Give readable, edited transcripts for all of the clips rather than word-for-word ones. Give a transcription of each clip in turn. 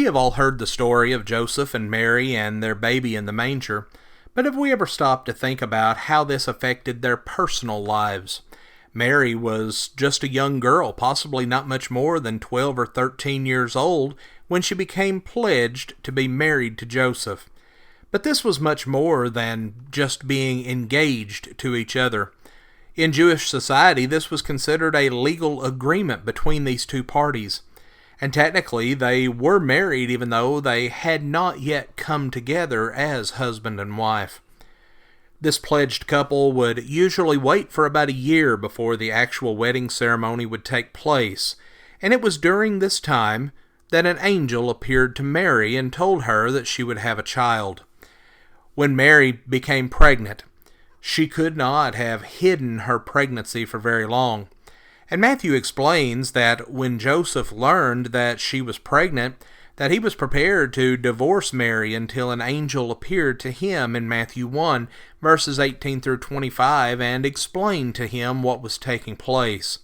We have all heard the story of Joseph and Mary and their baby in the manger, but have we ever stopped to think about how this affected their personal lives? Mary was just a young girl, possibly not much more than 12 or 13 years old, when she became pledged to be married to Joseph. But this was much more than just being engaged to each other. In Jewish society, this was considered a legal agreement between these two parties. And technically, they were married even though they had not yet come together as husband and wife. This pledged couple would usually wait for about a year before the actual wedding ceremony would take place, and it was during this time that an angel appeared to Mary and told her that she would have a child. When Mary became pregnant, she could not have hidden her pregnancy for very long. And Matthew explains that when Joseph learned that she was pregnant, that he was prepared to divorce Mary until an angel appeared to him in Matthew 1, verses 18 through 25, and explained to him what was taking place.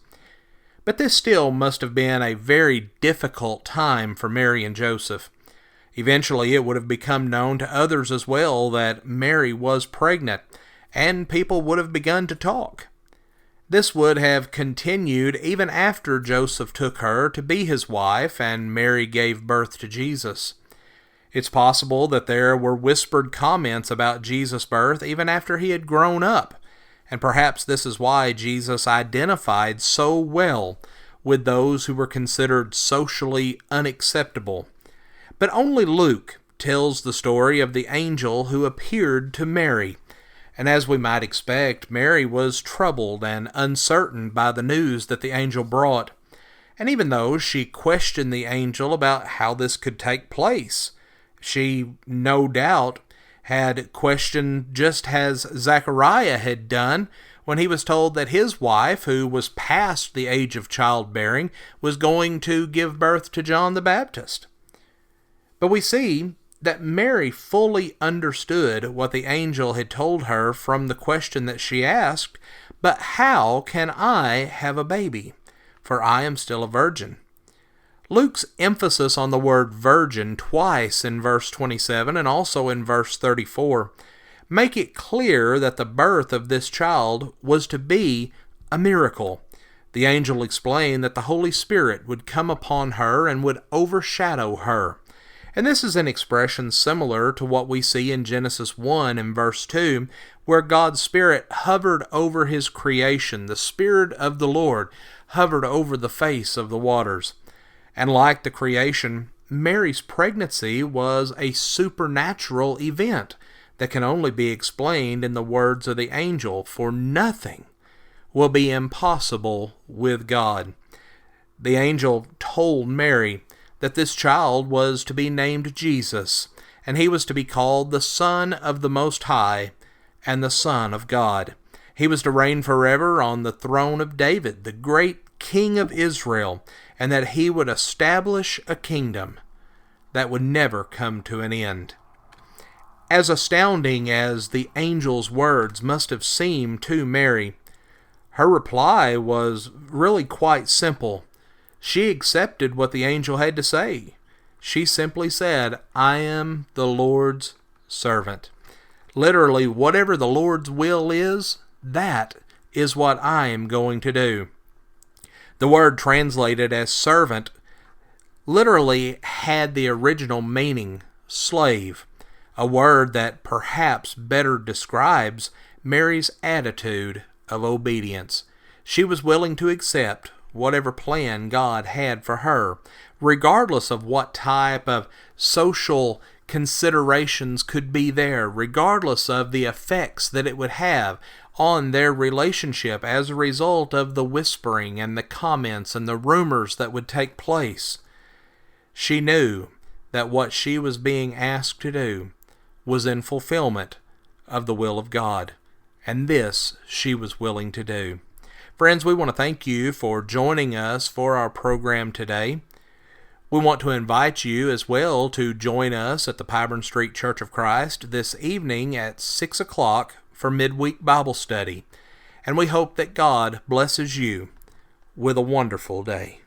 But this still must have been a very difficult time for Mary and Joseph. Eventually, it would have become known to others as well that Mary was pregnant, and people would have begun to talk. This would have continued even after Joseph took her to be his wife and Mary gave birth to Jesus. It's possible that there were whispered comments about Jesus' birth even after he had grown up, and perhaps this is why Jesus identified so well with those who were considered socially unacceptable. But only Luke tells the story of the angel who appeared to Mary. And as we might expect, Mary was troubled and uncertain by the news that the angel brought. And even though she questioned the angel about how this could take place, she no doubt had questioned just as Zechariah had done when he was told that his wife, who was past the age of childbearing, was going to give birth to John the Baptist. But we see that Mary fully understood what the angel had told her from the question that she asked, "But how can I have a baby? For I am still a virgin." Luke's emphasis on the word virgin twice in verse 27 and also in verse 34 make it clear that the birth of this child was to be a miracle. The angel explained that the Holy Spirit would come upon her and would overshadow her. And this is an expression similar to what we see in Genesis 1 and verse 2, where God's Spirit hovered over His creation. The Spirit of the Lord hovered over the face of the waters. And like the creation, Mary's pregnancy was a supernatural event that can only be explained in the words of the angel, for nothing will be impossible with God. The angel told Mary that this child was to be named Jesus, and he was to be called the Son of the Most High and the Son of God. He was to reign forever on the throne of David, the great King of Israel, and that he would establish a kingdom that would never come to an end. As astounding as the angel's words must have seemed to Mary, her reply was really quite simple. She accepted what the angel had to say. She simply said, "I am the Lord's servant." Literally, whatever the Lord's will is, that is what I am going to do. The word translated as servant literally had the original meaning, slave, a word that perhaps better describes Mary's attitude of obedience. She was willing to accept whatever plan God had for her, regardless of what type of social considerations could be there, regardless of the effects that it would have on their relationship as a result of the whispering and the comments and the rumors that would take place. She knew that what she was being asked to do was in fulfillment of the will of God, and this she was willing to do. Friends, we want to thank you for joining us for our program today. We want to invite you as well to join us at the Pyburn Street Church of Christ this evening at 6 o'clock for midweek Bible study. And we hope that God blesses you with a wonderful day.